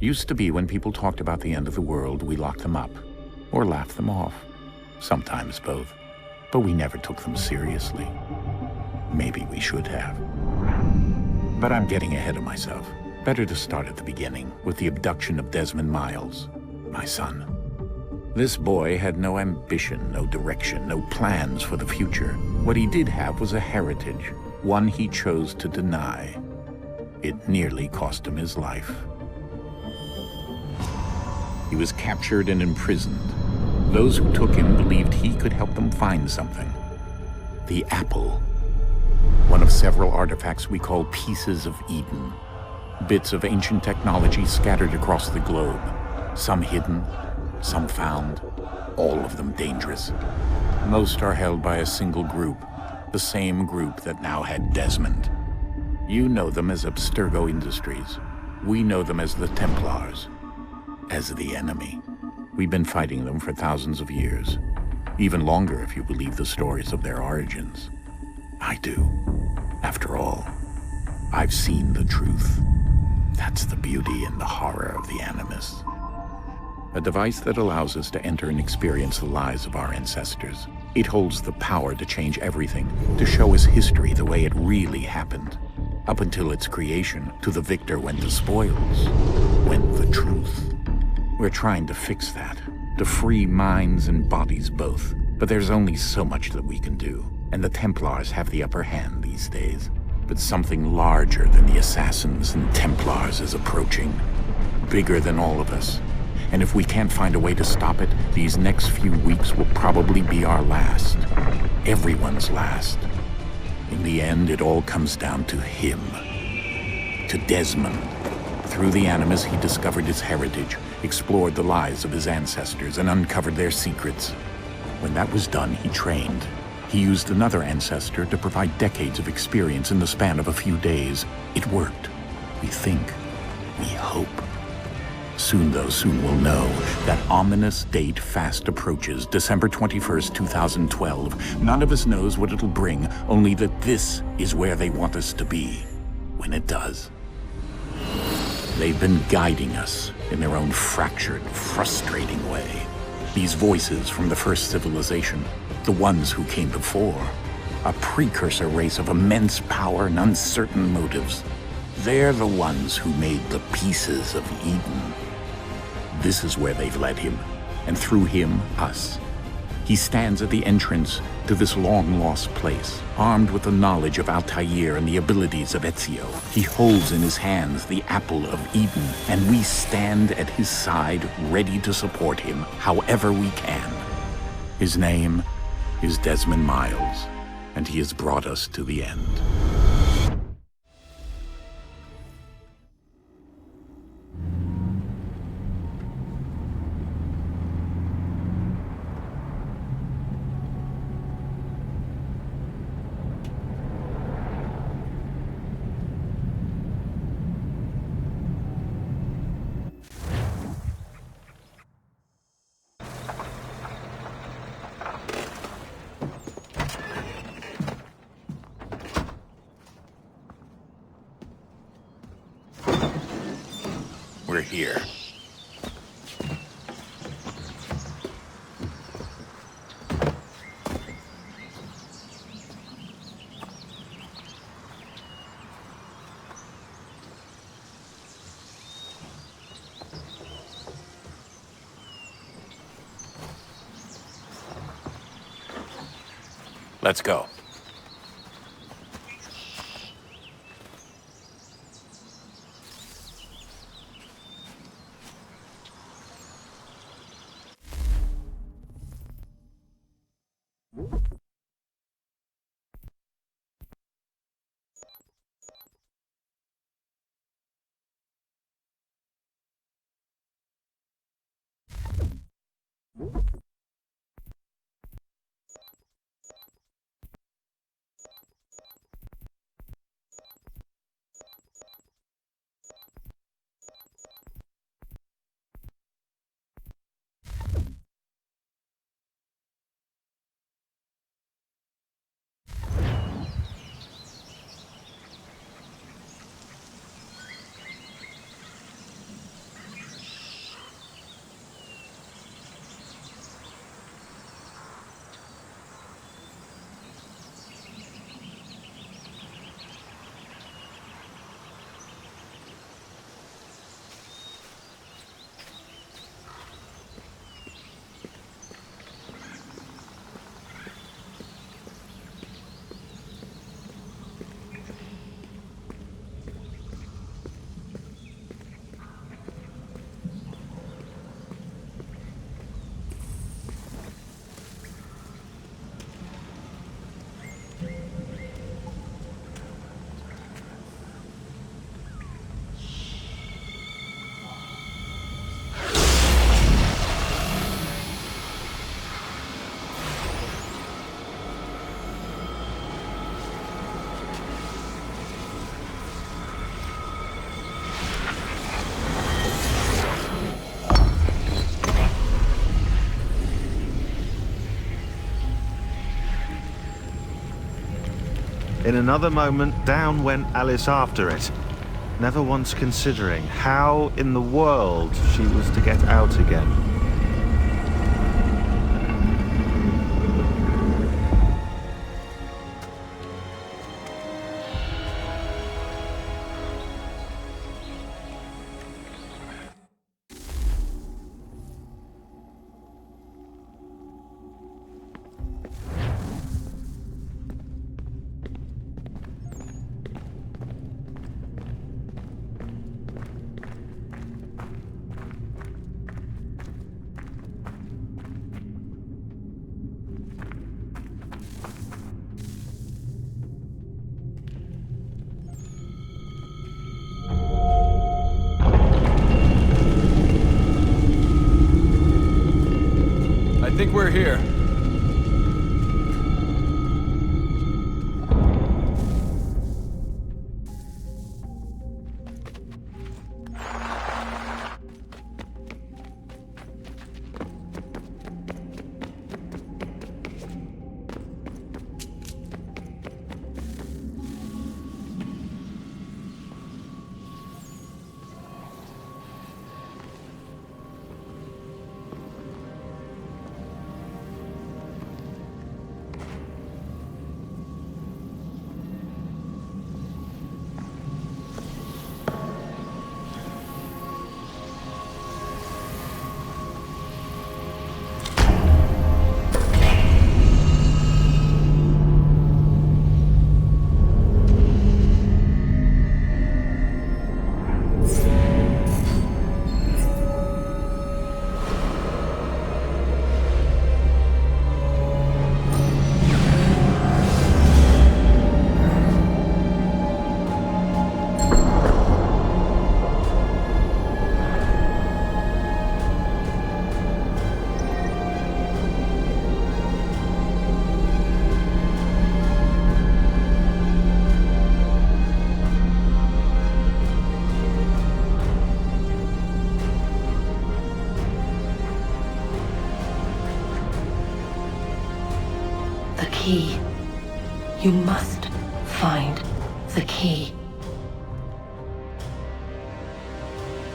Used to be when people talked about the end of the world, we locked them up. Or laughed them off. Sometimes both. But we never took them seriously. Maybe we should have. But I'm getting ahead of myself. Better to start at the beginning, with the abduction of Desmond Miles, my son. This boy had no ambition, no direction, no plans for the future. What he did have was a heritage, one he chose to deny. It nearly cost him his life. He was captured and imprisoned. Those who took him believed he could help them find something. The apple. One of several artifacts we call pieces of Eden. Bits of ancient technology scattered across the globe. Some hidden, some found, all of them dangerous. Most are held by a single group, the same group that now had Desmond. You know them as Abstergo Industries. We know them as the Templars. As the enemy. We've been fighting them for thousands of years. Even longer if you believe the stories of their origins. I do. After all, I've seen the truth. That's the beauty and the horror of the Animus. A device that allows us to enter and experience the lives of our ancestors. It holds the power to change everything, to show us history the way it really happened. Up until its creation, to the victor went the spoils, went the truth. We're trying to fix that, to free minds and bodies both. But there's only so much that we can do, and the Templars have the upper hand these days. But something larger than the Assassins and Templars is approaching. Bigger than all of us. And if we can't find a way to stop it, these next few weeks will probably be our last. Everyone's last. In the end, it all comes down to him. To Desmond. Through the Animus, he discovered his heritage, explored the lives of his ancestors, and uncovered their secrets. When that was done, he trained. He used another ancestor to provide decades of experience in the span of a few days. It worked. We think. We hope. Soon, though, soon we'll know. That ominous date fast approaches, December 21st, 2012. None of us knows what it'll bring, only that this is where they want us to be. When it does. They've been guiding us in their own fractured, frustrating way. These voices from the first civilization, the ones who came before, a precursor race of immense power and uncertain motives. They're the ones who made the pieces of Eden. This is where they've led him, and through him, us. He stands at the entrance to this long-lost place, armed with the knowledge of Altair and the abilities of Ezio. He holds in his hands the apple of Eden, and we stand at his side, ready to support him however we can. His name is Desmond Miles, and he has brought us to the end. We're here. Let's go. In another moment, down went Alice after it, never once considering how in the world she was to get out again. I think we're here. The key. You must find the key.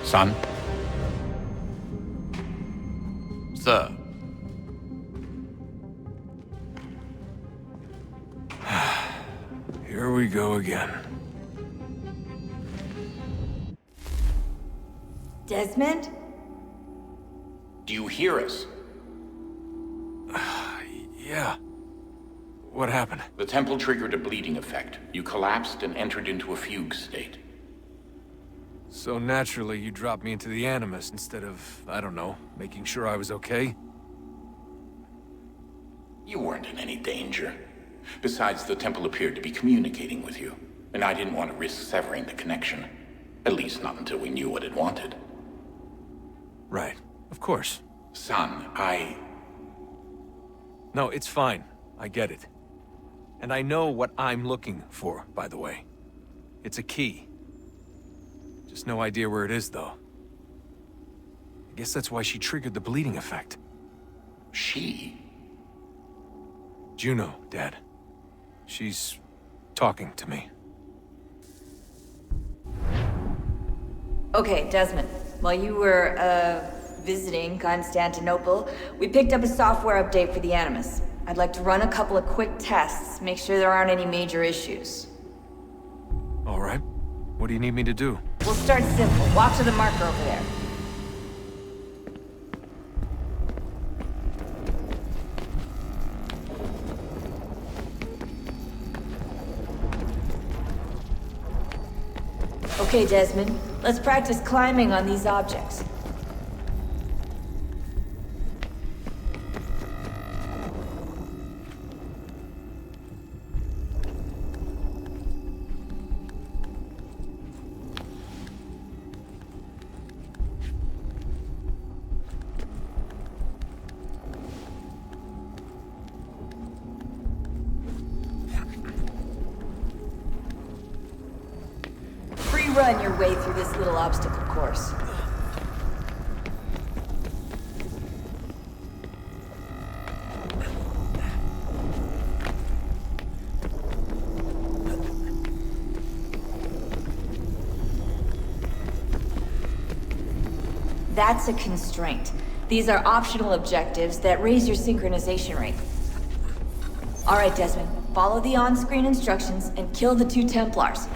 Son? Sir. Here we go again. Desmond? Do you hear us? Yeah. What happened? The temple triggered a bleeding effect. You collapsed and entered into a fugue state. So naturally, you dropped me into the Animus instead of, I don't know, making sure I was okay? You weren't in any danger. Besides, the temple appeared to be communicating with you, and I didn't want to risk severing the connection. At least not until we knew what it wanted. Right. Of course. Son, No, it's fine. I get it. And I know what I'm looking for, by the way. It's a key. Just no idea where it is, though. I guess that's why she triggered the bleeding effect. She? Juno, Dad. She's talking to me. Okay, Desmond. While you were, visiting Constantinople, we picked up a software update for the Animus. I'd like to run a couple of quick tests, make sure there aren't any major issues. All right. What do you need me to do? We'll start simple. Walk to the marker over there. Okay, Desmond. Let's practice climbing on these objects. Run your way through this little obstacle course. That's a constraint. These are optional objectives that raise your synchronization rate. Alright, Desmond. Follow the on-screen instructions and kill the 2 Templars.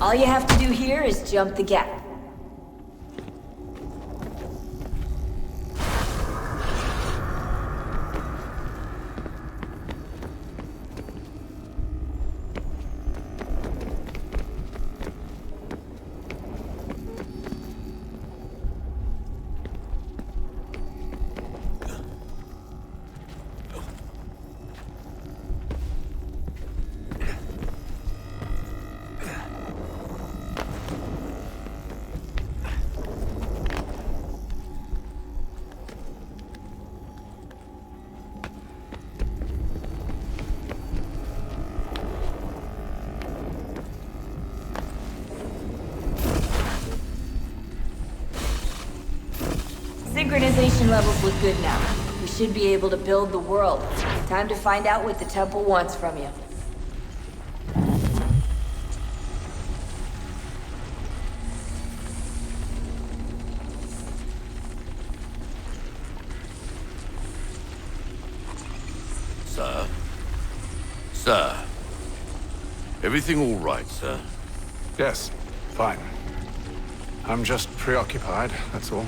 All you have to do here is jump the gap. Synchronization levels look good now. We should be able to build the world. Time to find out what the temple wants from you. Sir? Sir? Everything all right, sir? Yes, fine. I'm just preoccupied, that's all.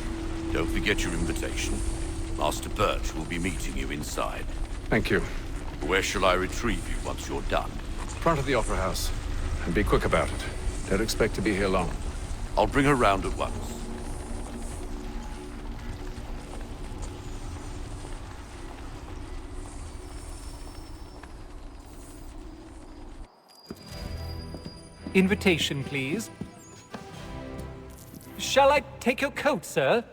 Don't forget your invitation. Master Birch will be meeting you inside. Thank you. Where shall I retrieve you once you're done? Front of the Opera House. And be quick about it. Don't expect to be here long. I'll bring her round at once. Invitation, please. Shall I take your coat, sir?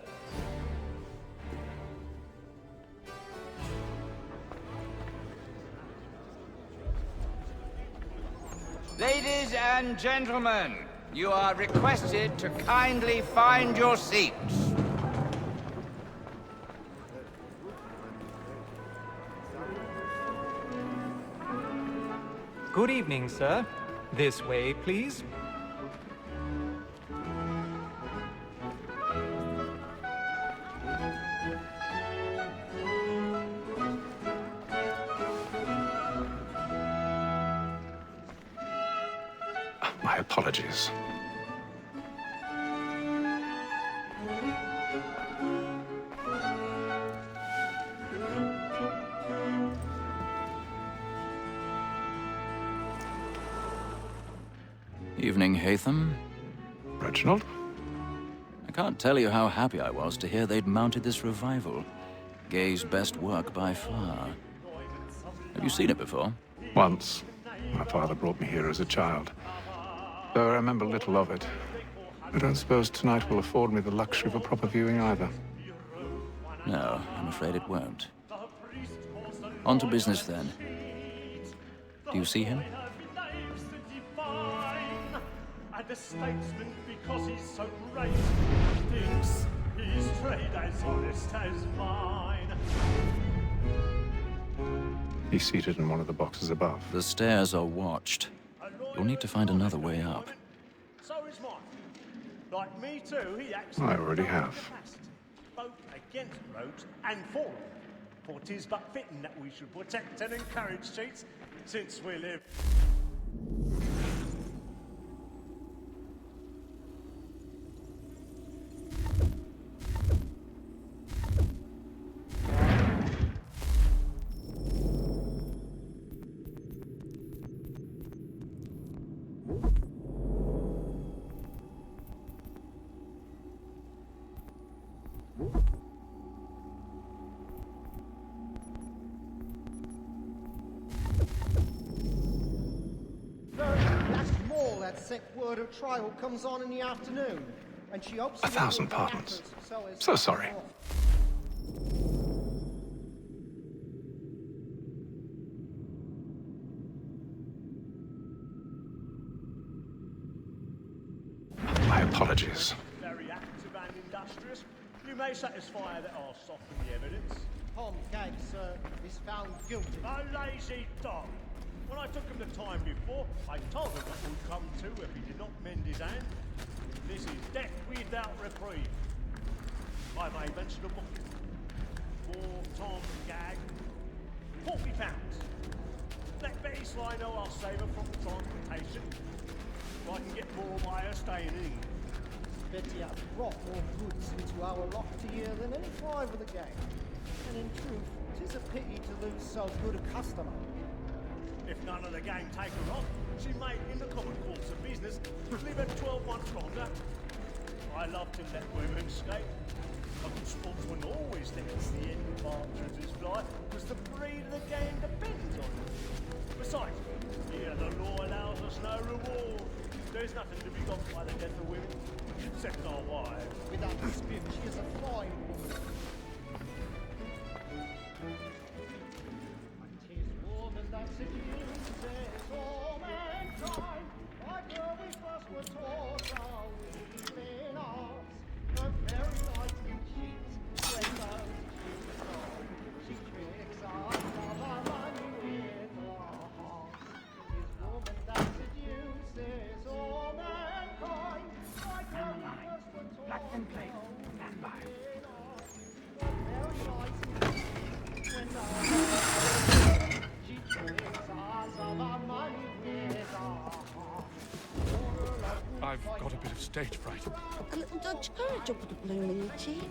Ladies and gentlemen, you are requested to kindly find your seats. Good evening, sir. This way, please. My apologies. Evening, Hatham. Reginald? I can't tell you how happy I was to hear they'd mounted this revival. Gay's best work by far. Have you seen it before? Once. My father brought me here as a child. Though I remember little of it. I don't suppose tonight will afford me the luxury of a proper viewing either. No, I'm afraid it won't. On to business then. Do you see him? The statesman, because he's so great, thinks his trade as honest as mine. He's seated in one of the boxes above. The stairs are watched. You'll need to find another way up. So is mine. Like me too, he acts I already have. both against rogues and for them. For 'tis but fitting that we should protect and encourage cheats, since we live. Sick word of trial comes on in the afternoon, and she hopes 1,000 pardons. So sorry. My apologies. Very active and industrious. You may satisfy that I'll soften the evidence. Tom Gates is found guilty. A lazy dog. When I took him the time before, I told him what would come to if he did not mend his hand. This is death without reprieve. I may mention a book. For Tom Gag, £40. Let Betty Sly know I'll save her from transportation. So I can get more by her staying in. Betty has brought more goods into our loft a year than any five of the gang. And in truth, 'tis a pity to lose so good a customer. If none of the gang take her off, she may, in the common course of business, live her 12 months longer. I love to let women skate. A good sportsman always thinks the end of partridges fly, because the breed of the game depends on it. Besides, here the law allows us no reward. There's nothing to be got by the death of women, except our wives. Without dispute, she is a fine woman. Tis woman that seduces all mankind. Like her we first were taught our weaving arts. Her very light and cheats, when those cheats are. She tricks us of our money with her heart. Tis woman that seduces all mankind. Like her we first were taught Black and plate. Stand by. her very light and cheats, when those she tricks us of our money with her heart. I've got a bit of stage fright. A little Dutch courage up with the bloom in your cheek.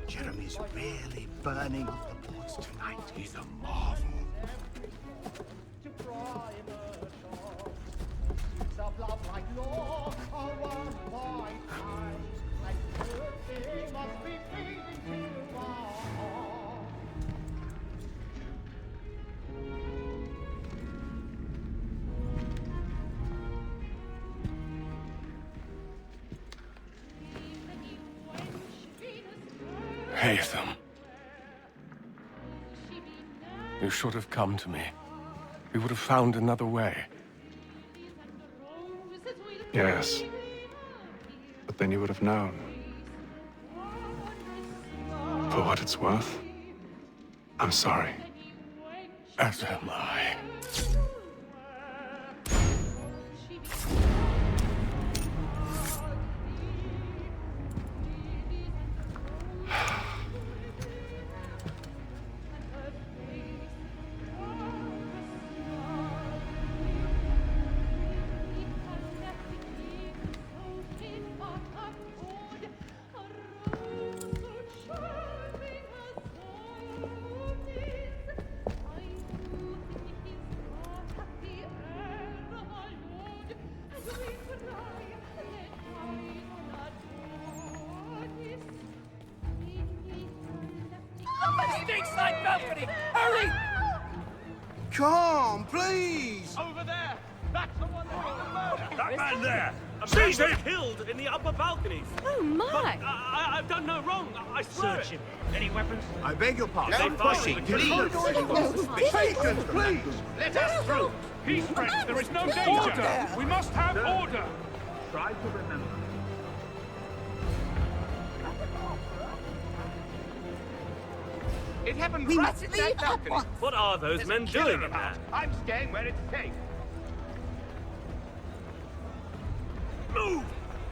Jeremy's really burning off the boards tonight. He's a marvel. Haytham. You should have come to me. We would have found another way. Yes. But then you would have known. For what it's worth, I'm sorry. As am I. Stateside balcony! Hurry! Come, please! Over there! That's the one that did the murder! That man there! Seize him! Killed in the upper balconies! Oh my! I've done no wrong. I swear. Search him. Any weapons? I beg your pardon. No pushing. Patience, please! Let us through! Peace, friends. There is no danger. Order. We must have order. Try to remember. It happened We right must at leave that at balcony. once. What are those There's men a killer doing in about. there? I'm staying where it's safe. Move!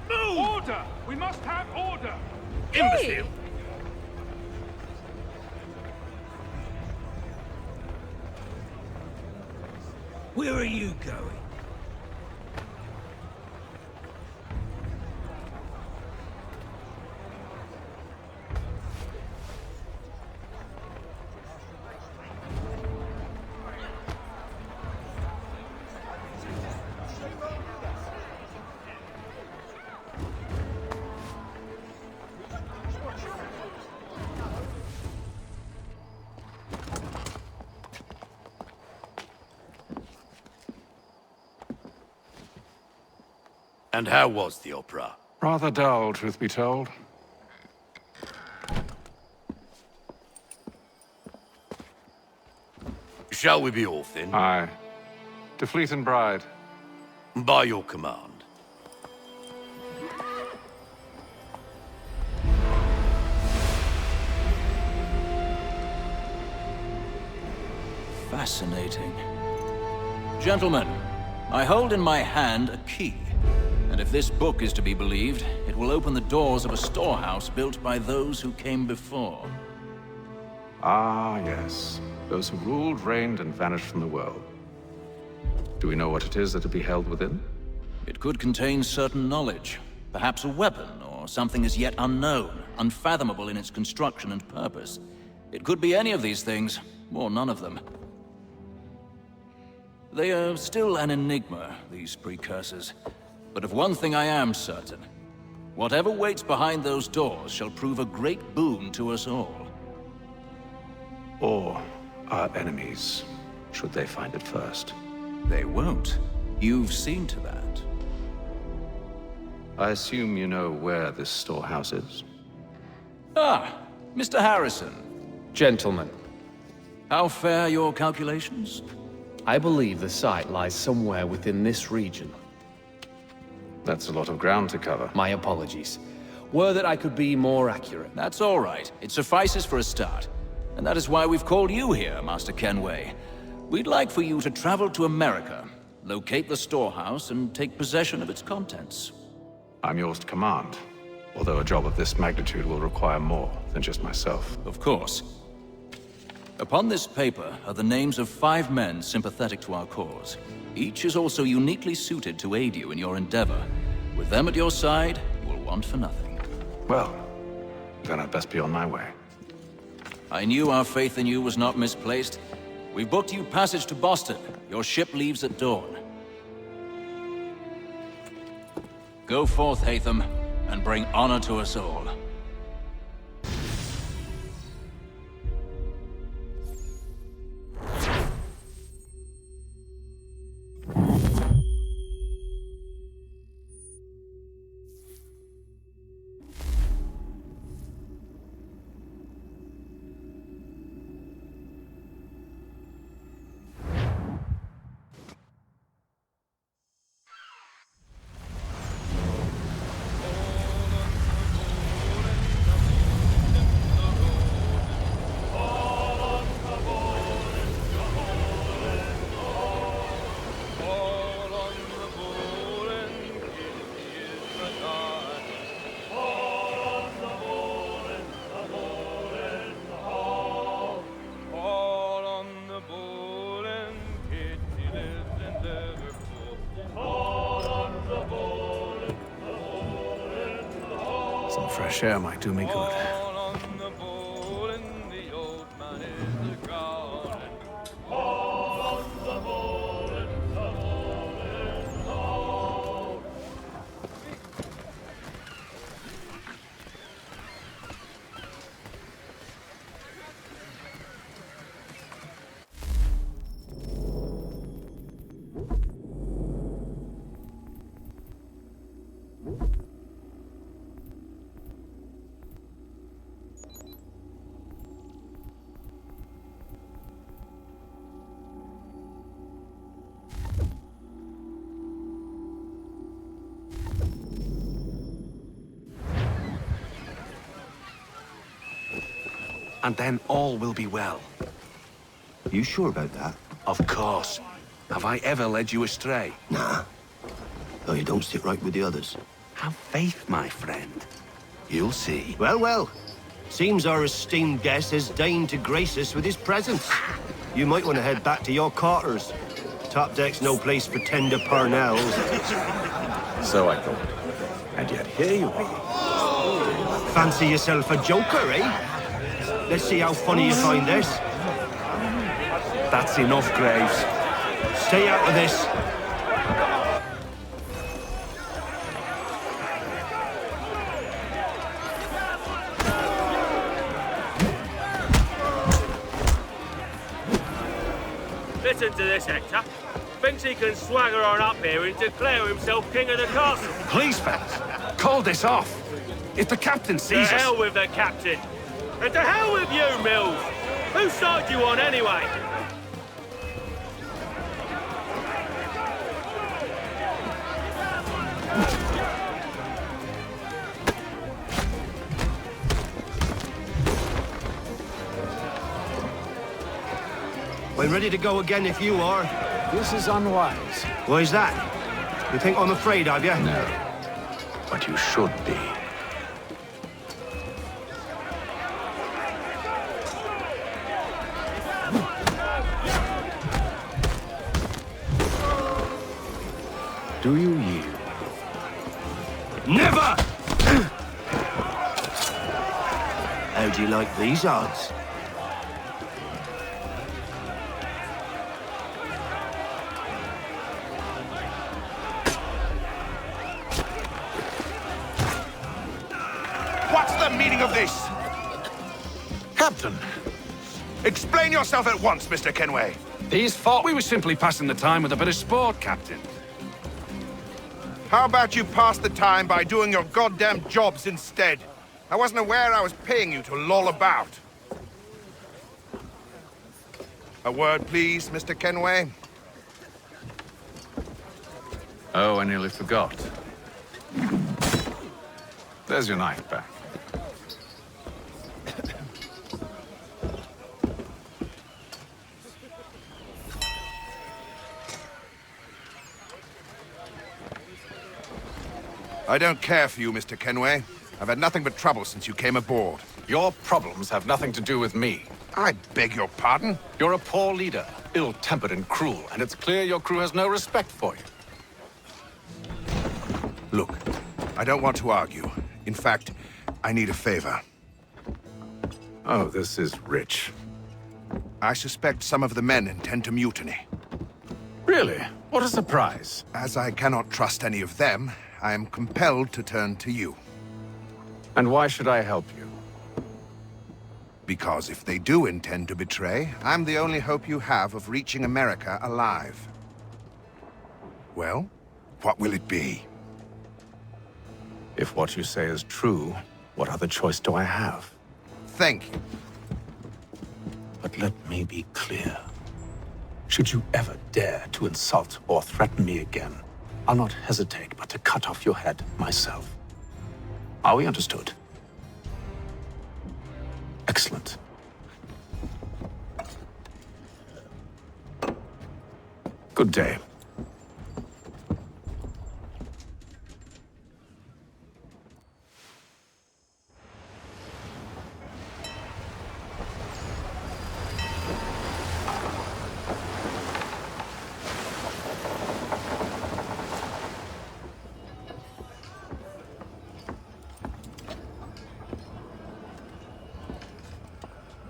Move! Order. We must have order. Imbecile! Where are you going? And how was the opera? Rather dull, truth be told. Shall we be off then? Aye. To Fleet and Bride. By your command. Fascinating. Gentlemen, I hold in my hand a key. And if this book is to be believed, it will open the doors of a storehouse built by those who came before. Ah, yes. Those who ruled, reigned, and vanished from the world. Do we know what it is that will be held within? It could contain certain knowledge. Perhaps a weapon, or something as yet unknown, unfathomable in its construction and purpose. It could be any of these things, or none of them. They are still an enigma, these precursors. But of one thing I am certain. Whatever waits behind those doors shall prove a great boon to us all. Or our enemies, should they find it first. They won't. You've seen to that. I assume you know where this storehouse is? Ah, Mr. Harrison. Gentlemen, How fare your calculations? I believe the site lies somewhere within this region. That's a lot of ground to cover. My apologies. Were that I could be more accurate. That's all right. It suffices for a start. And that is why we've called you here, Master Kenway. We'd like for you to travel to America, locate the storehouse, and take possession of its contents. I'm yours to command, although a job of this magnitude will require more than just myself. Of course. Upon this paper are the names of 5 men sympathetic to our cause. Each is also uniquely suited to aid you in your endeavor. With them at your side, you will want for nothing. Well, then I'd best be on my way. I knew our faith in you was not misplaced. We've booked you passage to Boston. Your ship leaves at dawn. Go forth, Hatham, and bring honor to us all. Some fresh air might do me good. And then all will be well. You sure about that? Of course. Have I ever led you astray? Nah. Though you don't sit right with the others. Have faith, my friend. You'll see. Well, well. Seems our esteemed guest has deigned to grace us with his presence. You might want to head back to your quarters. Top deck's no place for tender parnells. So I thought. And yet here you are. Fancy yourself a joker, eh? Let's see how funny you find this. That's enough, Graves. Stay out of this. Listen to this, Hector. Thinks he can swagger on up here and declare himself king of the castle. Please, fellas, call this off. If the captain sees us... To hell with the captain. And to hell with you, Mills! Whose side you on, anyway? I'm ready to go again if you are. This is unwise. Why's that? You think I'm afraid of you? No. But you should be. Do you yield? Never! How do you like these odds? What's the meaning of this? Captain! Explain yourself at once, Mr. Kenway. These fought. We were simply passing the time with a bit of sport, Captain. How about you pass the time by doing your goddamn jobs instead? I wasn't aware I was paying you to loll about. A word, please, Mr. Kenway. Oh, I nearly forgot. There's your knife back. I don't care for you, Mr. Kenway. I've had nothing but trouble since you came aboard. Your problems have nothing to do with me. I beg your pardon? You're a poor leader, ill-tempered and cruel, and it's clear your crew has no respect for you. Look, I don't want to argue. In fact, I need a favor. Oh, this is rich. I suspect some of the men intend to mutiny. Really? What a surprise. As I cannot trust any of them, I am compelled to turn to you. And why should I help you? Because if they do intend to betray, I'm the only hope you have of reaching America alive. Well, what will it be? If what you say is true, what other choice do I have? Thank you. But let me be clear. Should you ever dare to insult or threaten me again, I'll not hesitate but to cut off your head myself. Are we understood? Excellent. Good day.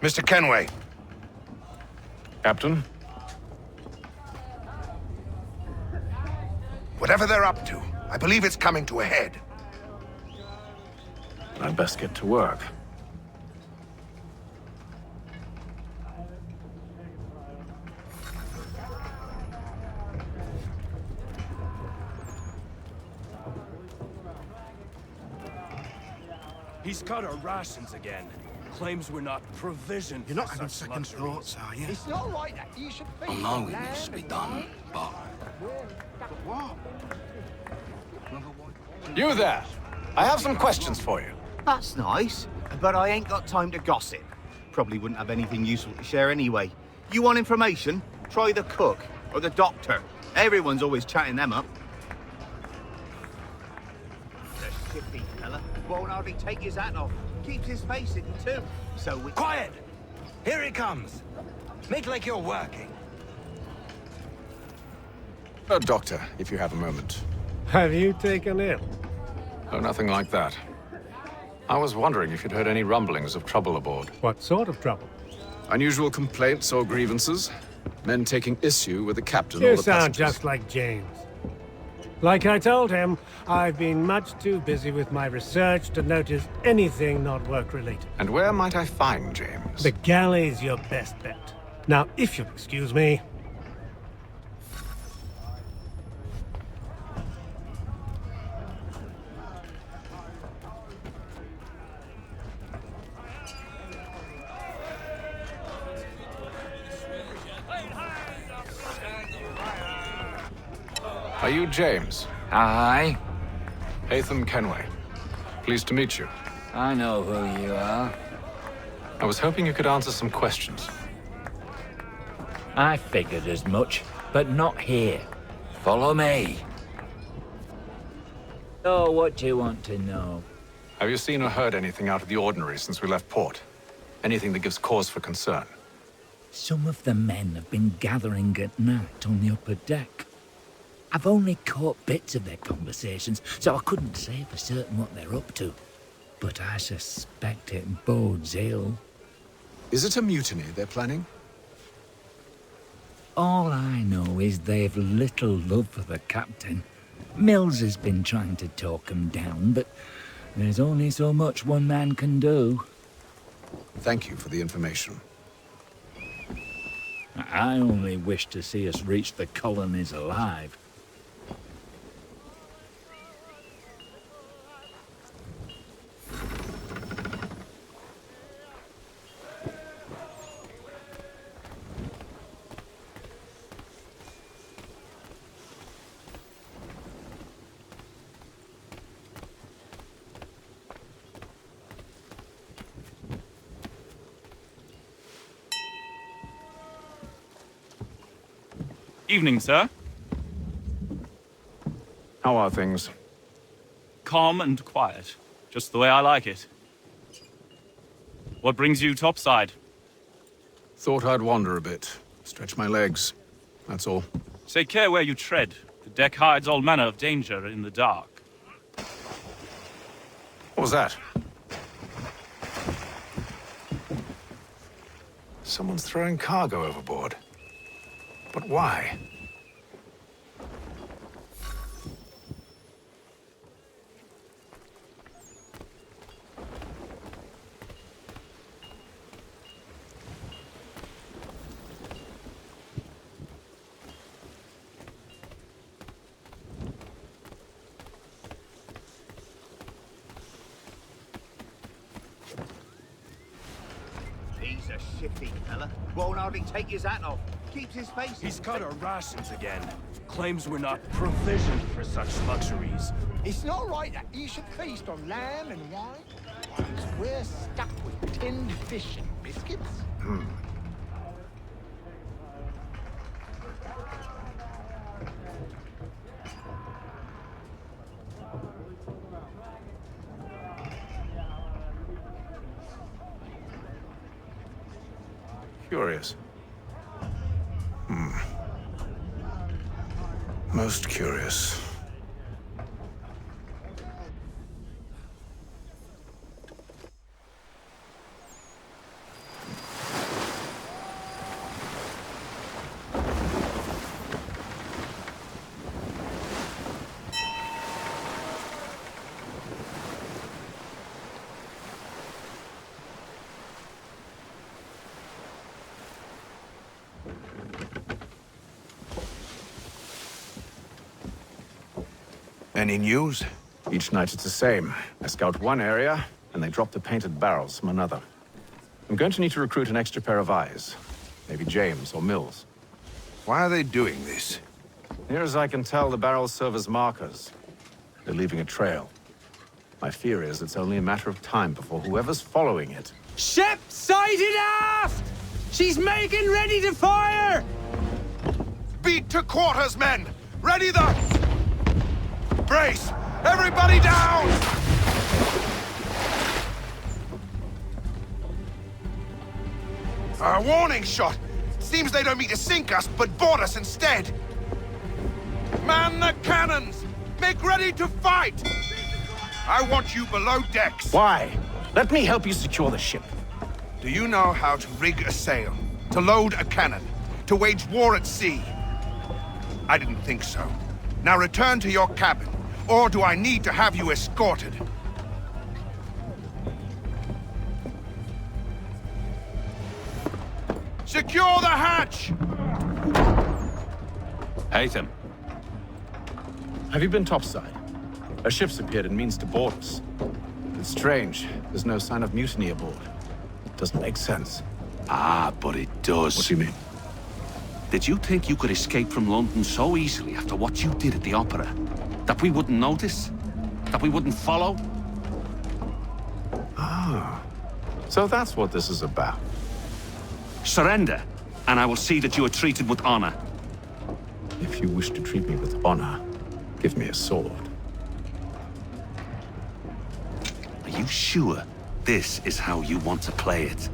Mr. Kenway. Captain? Whatever they're up to, I believe it's coming to a head. I'd best get to work. He's cut our rations again. Claims we're not provisioned. You're not having second thoughts, are you? It's not like that. You should be. I know it needs to be done, but... What? You there! I have some questions for you. That's nice, but I ain't got time to gossip. Probably wouldn't have anything useful to share anyway. You want information? Try the cook or the doctor. Everyone's always chatting them up. The shifty fella won't hardly take his hat off. Keeps his face hidden too. So we... Quiet! Here he comes. Make like you're working. Doctor, if you have a moment. Have you taken ill? Oh, nothing like that. I was wondering if you'd heard any rumblings of trouble aboard. What sort of trouble? Unusual complaints or grievances? Men taking issue with the captain or You the sound passengers? just like James. Like I told him, I've been much too busy with my research to notice anything not work-related. And where might I find James? The galley's your best bet. Now, if you'll excuse me... Are you James? Aye. Hatham Kenway. Pleased to meet you. I know who you are. I was hoping you could answer some questions. I figured as much, but not here. Follow me. So, what do you want to know? Have you seen or heard anything out of the ordinary since we left port? Anything that gives cause for concern? Some of the men have been gathering at night on the upper deck. I've only caught bits of their conversations, so I couldn't say for certain what they're up to. But I suspect it bodes ill. Is it a mutiny they're planning? All I know is they've little love for the captain. Mills has been trying to talk him down, but there's only so much one man can do. Thank you for the information. I only wish to see us reach the colonies alive. Evening, sir. How are things? Calm and quiet. Just the way I like it. What brings you topside? Thought I'd wander a bit. Stretch my legs. That's all. Take care where you tread. The deck hides all manner of danger in the dark. What was that? Someone's throwing cargo overboard. But why? He's a shifty fella. Won't hardly take his hat off. Keeps his face. He's cut our rations again. Claims we're not provisioned for such luxuries. It's not right that you should feast on lamb and wine, whilst we're stuck with tinned fish and biscuits. Curious. Most curious. Any news? Each night it's the same. I scout one area, and they drop the painted barrels from another. I'm going to need to recruit an extra pair of eyes. Maybe James or Mills. Why are they doing this? Near as I can tell, the barrels serve as markers. They're leaving a trail. My fear is it's only a matter of time before whoever's following it... Ship sighted aft! She's making ready to fire! Beat to quarters, men! Ready the... Brace! Everybody down! A warning shot! Seems they don't mean to sink us, but board us instead! Man the cannons! Make ready to fight! I want you below decks! Why? Let me help you secure the ship. Do you know how to rig a sail? To load a cannon? To wage war at sea? I didn't think so. Now return to your cabin. Or do I need to have you escorted? Secure the hatch! Haytham. Have you been topside? A ship's appeared and means to board us. It's strange. There's no sign of mutiny aboard. Doesn't make sense. Ah, but it does. What do you mean? Did you think you could escape from London so easily after what you did at the opera? That we wouldn't notice? That we wouldn't follow? Ah. So that's what this is about. Surrender. and I will see that you are treated with honor. If you wish to treat me with honor, give me a sword. Are you sure this is how you want to play it?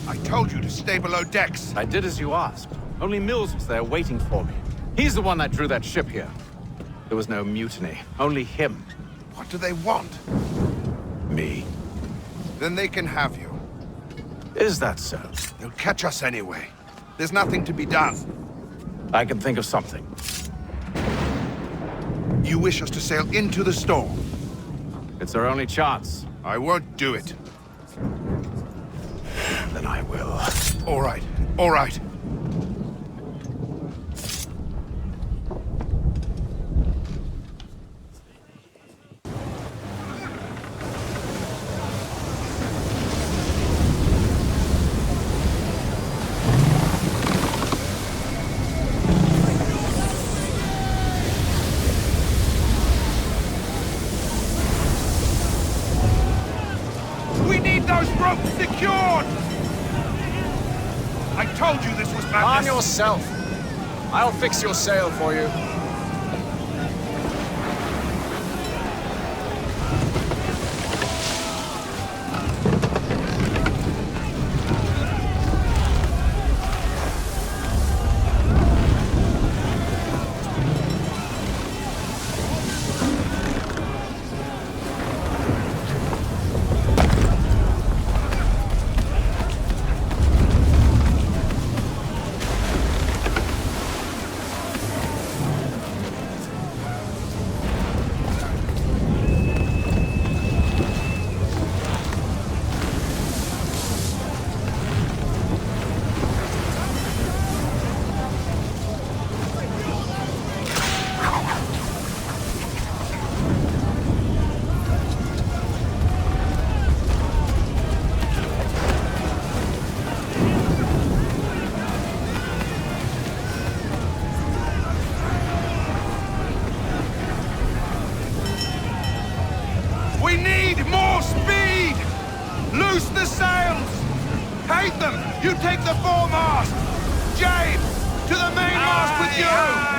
I told you to stay below decks. I did as you asked. Only Mills was there waiting for me. He's the one that drew that ship here. There was no mutiny, only him. What do they want? Me. Then they can have you. Is that so? They'll catch us anyway. There's nothing to be done. I can think of something. You wish us to sail into the storm? It's our only chance. I won't do it. Then I will. All right, all right. We need those ropes secured! I told you this was madness! Arm yourself! I'll fix your sail for you. We need more speed! Loose the sails! Hate them! You take the foremast! James! To the mainmast with you!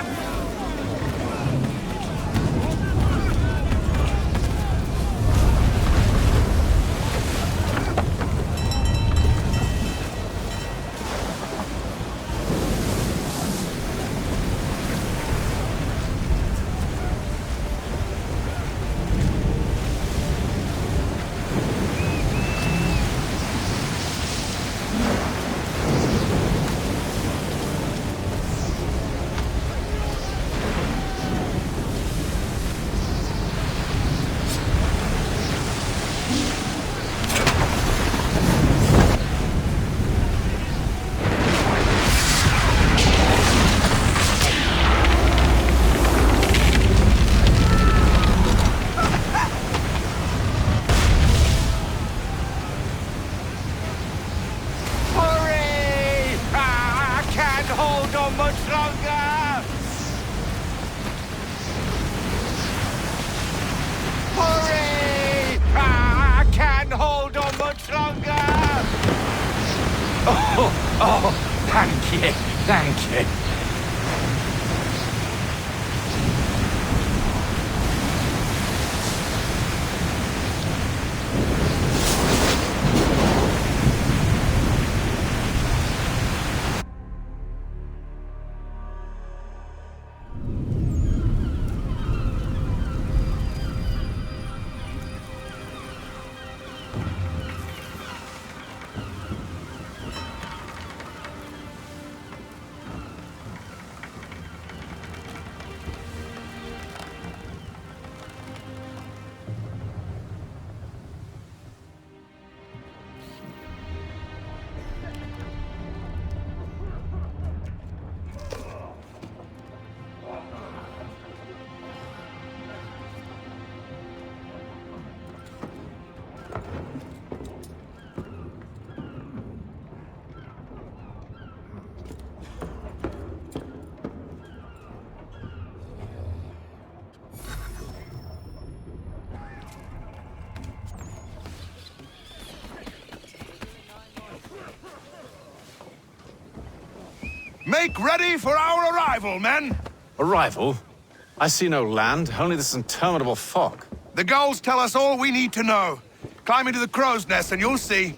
stronger! Thank you, thank you. Make ready for our arrival, men! Arrival? I see no land, only this interminable fog. The gulls tell us all we need to know. Climb into the crow's nest and you'll see.